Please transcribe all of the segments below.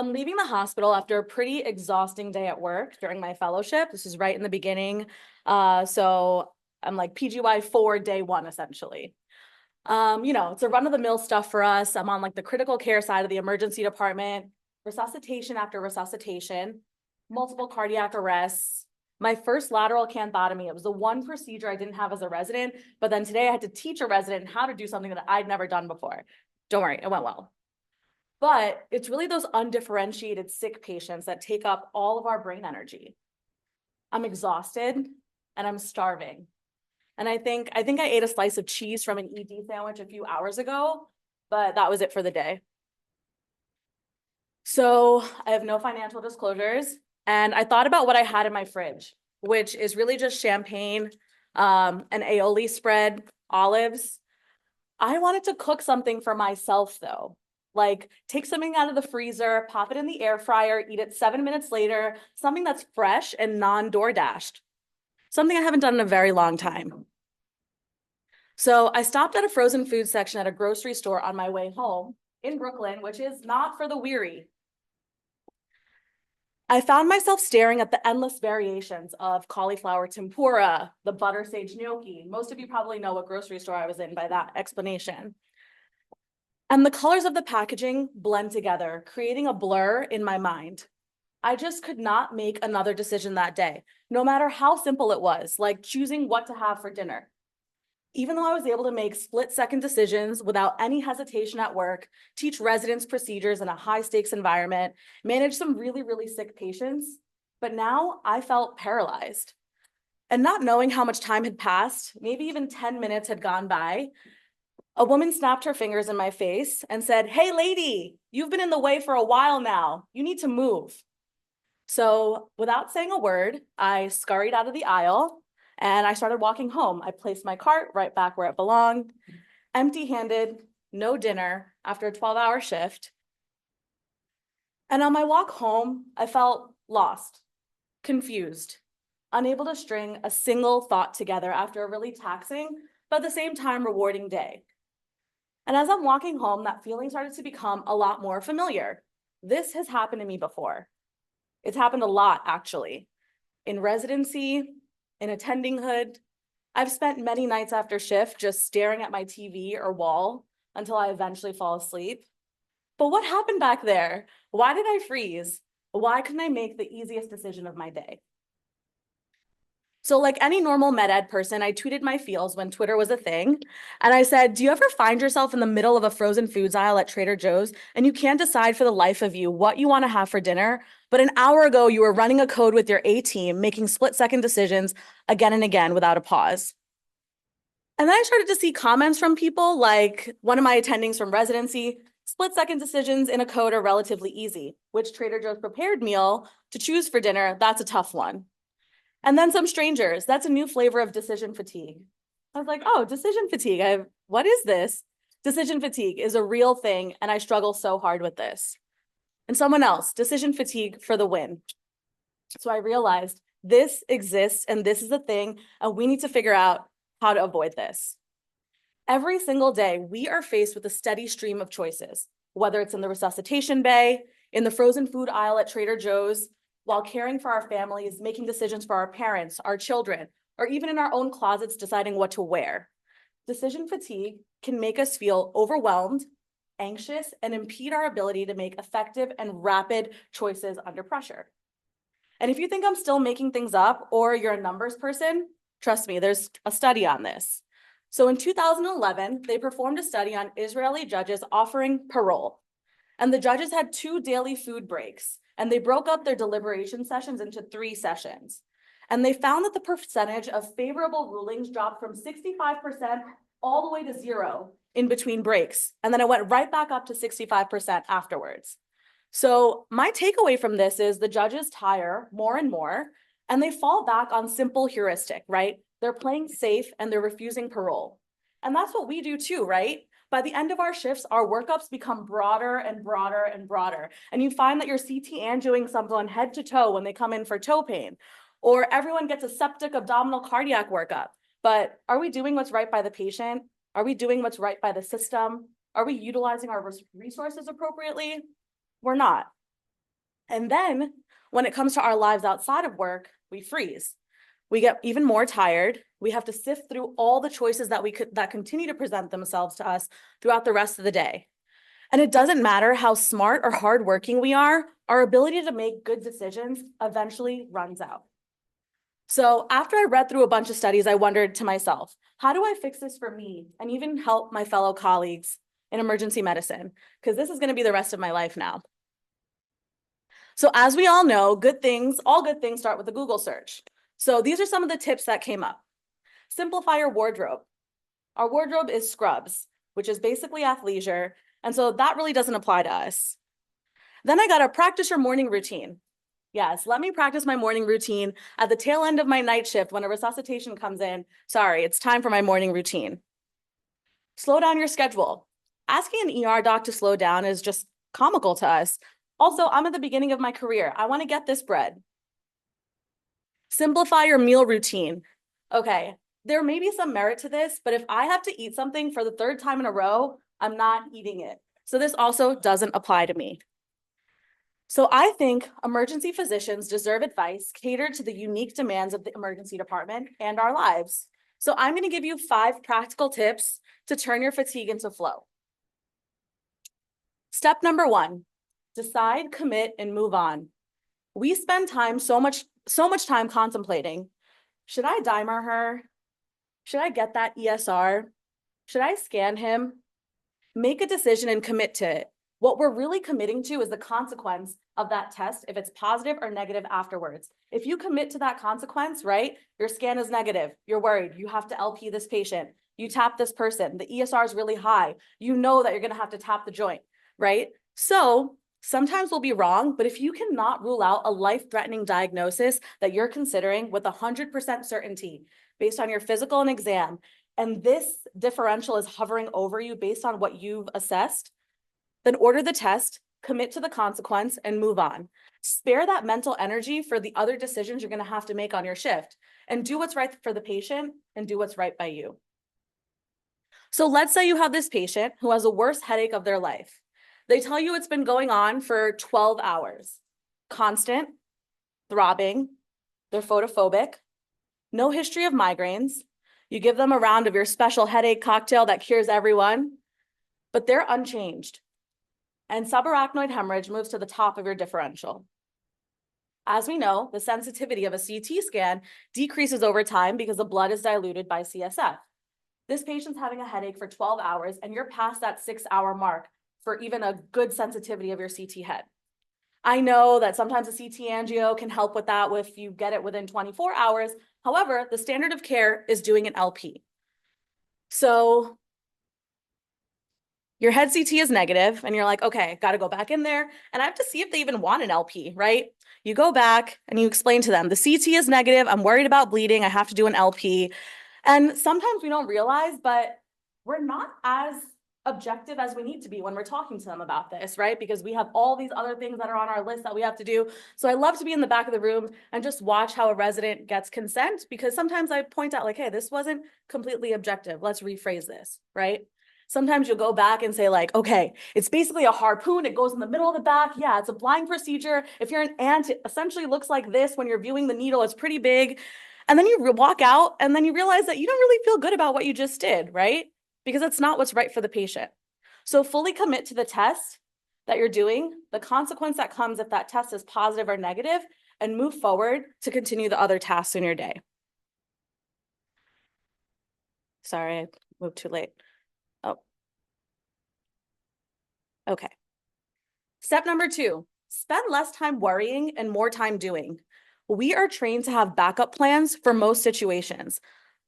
I'm leaving the hospital after a pretty exhausting day at work during my fellowship. This is right in the beginning. So I'm like PGY 4 day one, essentially. It's a run-of-the-mill stuff for us. I'm on like the critical care side of the emergency department, resuscitation after resuscitation, multiple cardiac arrests. My first lateral canthotomy, it was the one procedure I didn't have as a resident, but then today I had to teach a resident how to do something that I'd never done before. Don't worry, it went well. But it's really those undifferentiated sick patients that take up all of our brain energy. I'm exhausted and I'm starving. And I think I ate a slice of cheese from an ED sandwich a few hours ago, but that was it for the day. So I have no financial disclosures, and I thought about what I had in my fridge, which is really just champagne, an aioli spread, olives. I wanted to cook something for myself though. Like take something out of the freezer, pop it in the air fryer, eat it 7 minutes later, something that's fresh and non-door dashed. Something I haven't done in a very long time. So I stopped at a frozen food section at a grocery store on my way home in Brooklyn, which is not for the weary. I found myself staring at the endless variations of cauliflower tempura, the butter sage gnocchi. Most of you probably know what grocery store I was in by that explanation. And the colors of the packaging blend together, creating a blur in my mind. I just could not make another decision that day, no matter how simple it was, like choosing what to have for dinner. Even though I was able to make split-second decisions without any hesitation at work, teach residents procedures in a high-stakes environment, manage some really, really sick patients, but now I felt paralyzed. And not knowing how much time had passed, maybe even 10 minutes had gone by, a woman snapped her fingers in my face and said, "Hey, lady, you've been in the way for a while now. You need to move." So without saying a word, I scurried out of the aisle and I started walking home. I placed my cart right back where it belonged, empty-handed, no dinner after a 12-hour shift. And on my walk home, I felt lost, confused, unable to string a single thought together after a really taxing, but at the same time rewarding day. And as I'm walking home, that feeling started to become a lot more familiar. This has happened to me before. It's happened a lot, actually. In residency, in attendinghood, I've spent many nights after shift just staring at my TV or wall until I eventually fall asleep. But what happened back there? Why did I freeze? Why couldn't I make the easiest decision of my day? So like any normal med ed person, I tweeted my feels when Twitter was a thing. And I said, do you ever find yourself in the middle of a frozen foods aisle at Trader Joe's and you can't decide for the life of you what you want to have for dinner? But an hour ago, you were running a code with your A team, making split-second decisions again and again without a pause. And then I started to see comments from people like one of my attendings from residency, split-second decisions in a code are relatively easy. Which Trader Joe's prepared meal to choose for dinner, that's a tough one. And then some strangers, that's a new flavor of decision fatigue. I was like, oh, decision fatigue, what is this? Decision fatigue is a real thing and I struggle so hard with this. And someone else, decision fatigue for the win. So I realized this exists and this is a thing and we need to figure out how to avoid this. Every single day, we are faced with a steady stream of choices, whether it's in the resuscitation bay, in the frozen food aisle at Trader Joe's, while caring for our families, making decisions for our parents, our children, or even in our own closets deciding what to wear. Decision fatigue can make us feel overwhelmed, anxious, and impede our ability to make effective and rapid choices under pressure. And if you think I'm still making things up or you're a numbers person, trust me, there's a study on this. So in 2011, they performed a study on Israeli judges offering parole. And the judges had 2 daily food breaks, and they broke up their deliberation sessions into 3 sessions. And they found that the percentage of favorable rulings dropped from 65% all the way to 0 in between breaks. And then it went right back up to 65% afterwards. So my takeaway from this is the judges tire more and more, and they fall back on simple heuristic, right? They're playing safe and they're refusing parole. And that's what we do too, right? By the end of our shifts, our workups become broader and broader and broader. And you find that you're CT angioing someone head to toe when they come in for toe pain, or everyone gets a septic abdominal cardiac workup. But are we doing what's right by the patient? Are we doing what's right by the system? Are we utilizing our resources appropriately? We're not. And then when it comes to our lives outside of work, we freeze. We get even more tired. We have to sift through all the choices that continue to present themselves to us throughout the rest of the day. And it doesn't matter how smart or hardworking we are, our ability to make good decisions eventually runs out. So after I read through a bunch of studies, I wondered to myself, how do I fix this for me and even help my fellow colleagues in emergency medicine? Because this is going to be the rest of my life now. So as we all know, all good things start with a Google search. So these are some of the tips that came up. Simplify your wardrobe. Our wardrobe is scrubs, which is basically athleisure. And so that really doesn't apply to us. Then I got to practice your morning routine. Yes, let me practice my morning routine at the tail end of my night shift when a resuscitation comes in. Sorry, it's time for my morning routine. Slow down your schedule. Asking an ER doc to slow down is just comical to us. Also, I'm at the beginning of my career. I want to get this bread. Simplify your meal routine. Okay, there may be some merit to this, but if I have to eat something for the third time in a row, I'm not eating it. So this also doesn't apply to me. So I think emergency physicians deserve advice catered to the unique demands of the emergency department and our lives. So I'm going to give you 5 practical tips to turn your fatigue into flow. Step number 1, decide, commit, and move on. We spend so much time contemplating, should I dimer her? Should I get that ESR? Should I scan him? Make a decision and commit to it. What we're really committing to is the consequence of that test, if it's positive or negative afterwards. If you commit to that consequence, right, your scan is negative, you're worried, you have to LP this patient, you tap this person, the ESR is really high, you know that you're gonna have to tap the joint, right? So sometimes we'll be wrong, but if you cannot rule out a life-threatening diagnosis that you're considering with 100% certainty based on your physical and exam, and this differential is hovering over you based on what you've assessed, then order the test, commit to the consequence, and move on. Spare that mental energy for the other decisions you're going to have to make on your shift, and do what's right for the patient and do what's right by you. So let's say you have this patient who has the worst headache of their life. They tell you it's been going on for 12 hours, constant, throbbing, they're photophobic, no history of migraines. You give them a round of your special headache cocktail that cures everyone, but they're unchanged. And subarachnoid hemorrhage moves to the top of your differential. As we know, the sensitivity of a CT scan decreases over time because the blood is diluted by CSF. This patient's having a headache for 12 hours and you're past that 6-hour mark for even a good sensitivity of your CT head. I know that sometimes a CT angio can help with that if you get it within 24 hours. However, the standard of care is doing an LP. So your head CT is negative and you're like, okay, got to go back in there. And I have to see if they even want an LP, right? You go back and you explain to them, the CT is negative. I'm worried about bleeding. I have to do an LP. And sometimes we don't realize, but we're not as objective as we need to be when we're talking to them about this, right? Because we have all these other things that are on our list that we have to do. So I love to be in the back of the room and just watch how a resident gets consent, because sometimes I point out like, hey, this wasn't completely objective. Let's rephrase this, right? Sometimes you'll go back and say like, okay, it's basically a harpoon. It goes in the middle of the back. Yeah, it's a blind procedure. If you're an ant, it essentially looks like this. When you're viewing the needle, it's pretty big. And then you walk out and then you realize that you don't really feel good about what you just did, right? Because it's not what's right for the patient. So fully commit to the test that you're doing, the consequence that comes if that test is positive or negative, and move forward to continue the other tasks in your day. Sorry, I moved too late. Oh, okay. Step number 2, spend less time worrying and more time doing. We are trained to have backup plans for most situations,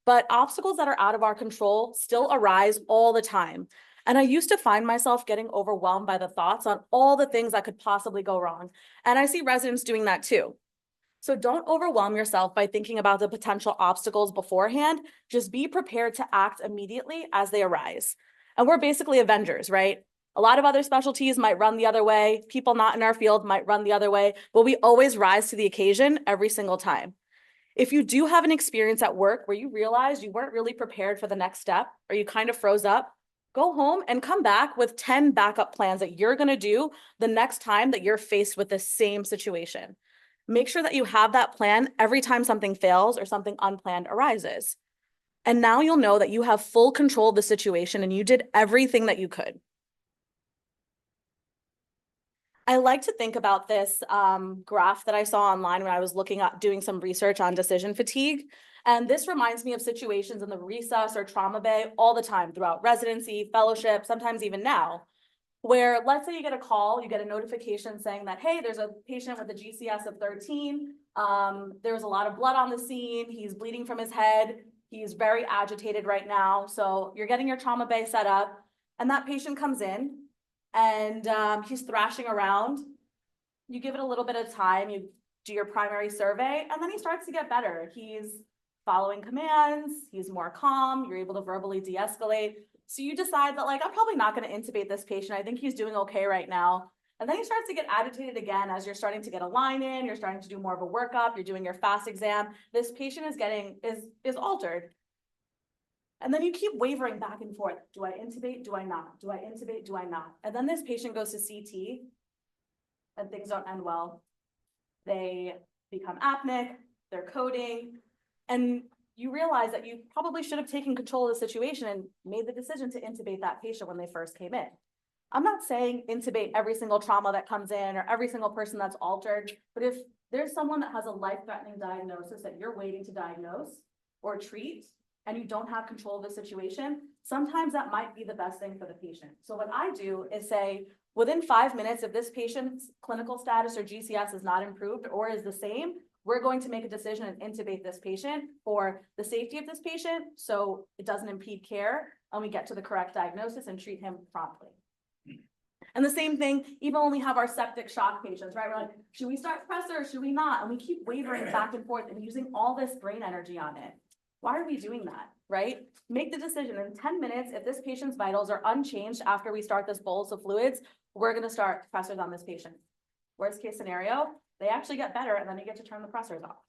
but obstacles that are out of our control still arise all the time. And I used to find myself getting overwhelmed by the thoughts on all the things that could possibly go wrong. And I see residents doing that too. So don't overwhelm yourself by thinking about the potential obstacles beforehand. Just be prepared to act immediately as they arise. And we're basically Avengers, right? A lot of other specialties might run the other way. People not in our field might run the other way, but we always rise to the occasion every single time. If you do have an experience at work where you realize you weren't really prepared for the next step or you kind of froze up, Go home and come back with 10 backup plans that you're going to do the next time that you're faced with the same situation. Make sure that you have that plan every time something fails or something unplanned arises. And now you'll know that you have full control of the situation and you did everything that you could. I like to think about this graph that I saw online when I was looking at doing some research on decision fatigue. And this reminds me of situations in the resus or trauma bay all the time throughout residency, fellowship, sometimes even now, where let's say you get a call, you get a notification saying that, hey, there's a patient with a GCS of 13. There was a lot of blood on the scene. He's bleeding from his head. He's very agitated right now. So you're getting your trauma bay set up and that patient comes in and he's thrashing around. You give it a little bit of time, you do your primary survey, and then he starts to get better. He's following commands, he's more calm, you're able to verbally de-escalate. So you decide that like, I'm probably not going to intubate this patient. I think he's doing okay right now. And then he starts to get agitated again as you're starting to get a line in, you're starting to do more of a workup, you're doing your fast exam. This patient is altered. And then you keep wavering back and forth. Do I intubate? Do I not? Do I intubate? Do I not? And then this patient goes to CT and things don't end well. They become apneic, they're coding, and you realize that you probably should have taken control of the situation and made the decision to intubate that patient when they first came in. I'm not saying intubate every single trauma that comes in or every single person that's altered, but if there's someone that has a life-threatening diagnosis that you're waiting to diagnose or treat, and you don't have control of the situation, sometimes that might be the best thing for the patient. So what I do is say, within 5 minutes, if this patient's clinical status or GCS is not improved or is the same, we're going to make a decision and intubate this patient for the safety of this patient so it doesn't impede care and we get to the correct diagnosis and treat him promptly. And the same thing, even when we have our septic shock patients, right? We're like, should we start pressor or should we not? And we keep wavering back and forth and using all this brain energy on it. Why are we doing that, right? Make the decision in 10 minutes. If this patient's vitals are unchanged after we start this bolus of fluids, we're going to start pressors on this patient. Worst case scenario, they actually get better and then you get to turn the pressors off.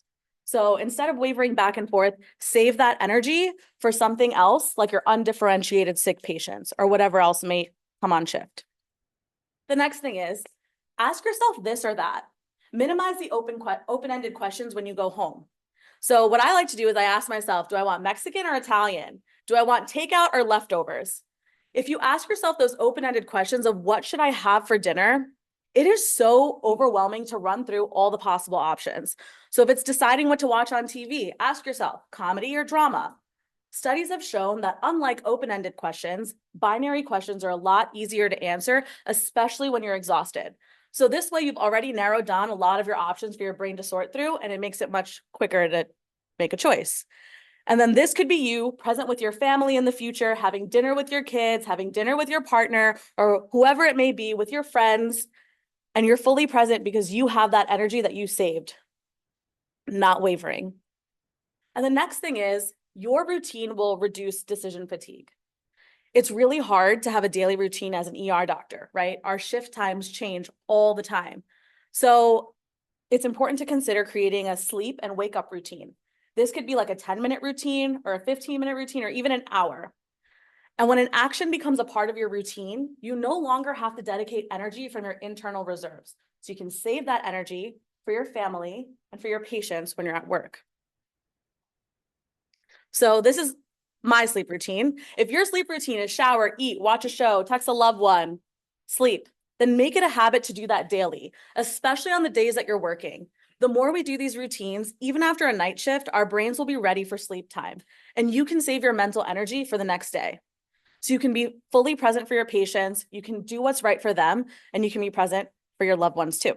So instead of wavering back and forth, save that energy for something else like your undifferentiated sick patients or whatever else may come on shift. The next thing is ask yourself this or that. Minimize the open-ended questions when you go home. So what I like to do is I ask myself, do I want Mexican or Italian? Do I want takeout or leftovers? If you ask yourself those open-ended questions of what should I have for dinner, it is so overwhelming to run through all the possible options. So if it's deciding what to watch on TV, ask yourself, comedy or drama? Studies have shown that unlike open-ended questions, binary questions are a lot easier to answer, especially when you're exhausted. So this way you've already narrowed down a lot of your options for your brain to sort through, and it makes it much quicker to make a choice. And then this could be you present with your family in the future, having dinner with your kids, having dinner with your partner, or whoever it may be, with your friends, and you're fully present because you have that energy that you saved, not wavering. And the next thing is your routine will reduce decision fatigue. It's really hard to have a daily routine as an ER doctor, right? Our shift times change all the time. So it's important to consider creating a sleep and wake up routine. This could be like a 10-minute routine or a 15-minute routine or even an hour. And when an action becomes a part of your routine, you no longer have to dedicate energy from your internal reserves. So you can save that energy for your family and for your patients when you're at work. So this is my sleep routine. If your sleep routine is shower, eat, watch a show, text a loved one, sleep, then make it a habit to do that daily, especially on the days that you're working. The more we do these routines, even after a night shift, our brains will be ready for sleep time, and you can save your mental energy for the next day. So you can be fully present for your patients, you can do what's right for them, and you can be present for your loved ones too.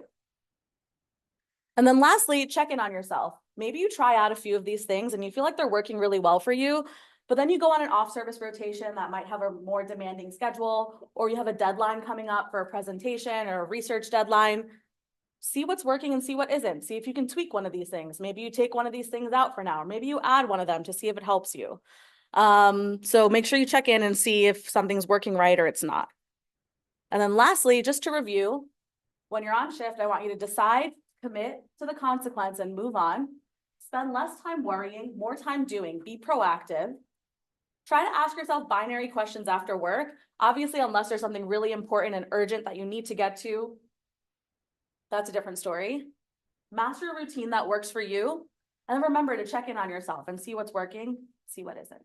And then lastly, check in on yourself. Maybe you try out a few of these things and you feel like they're working really well for you, but then you go on an off-service rotation that might have a more demanding schedule, or you have a deadline coming up for a presentation or a research deadline. See what's working and see what isn't. See if you can tweak one of these things. Maybe you take one of these things out for now, or maybe you add one of them to see if it helps you. So make sure you check in and see if something's working right or it's not. And then lastly, just to review, when you're on shift, I want you to decide, commit to the consequence and move on. Spend less time worrying, more time doing, be proactive. Try to ask yourself binary questions after work. Obviously, unless there's something really important and urgent that you need to get to, that's a different story. Master a routine that works for you. And then remember to check in on yourself and see what's working, see what isn't.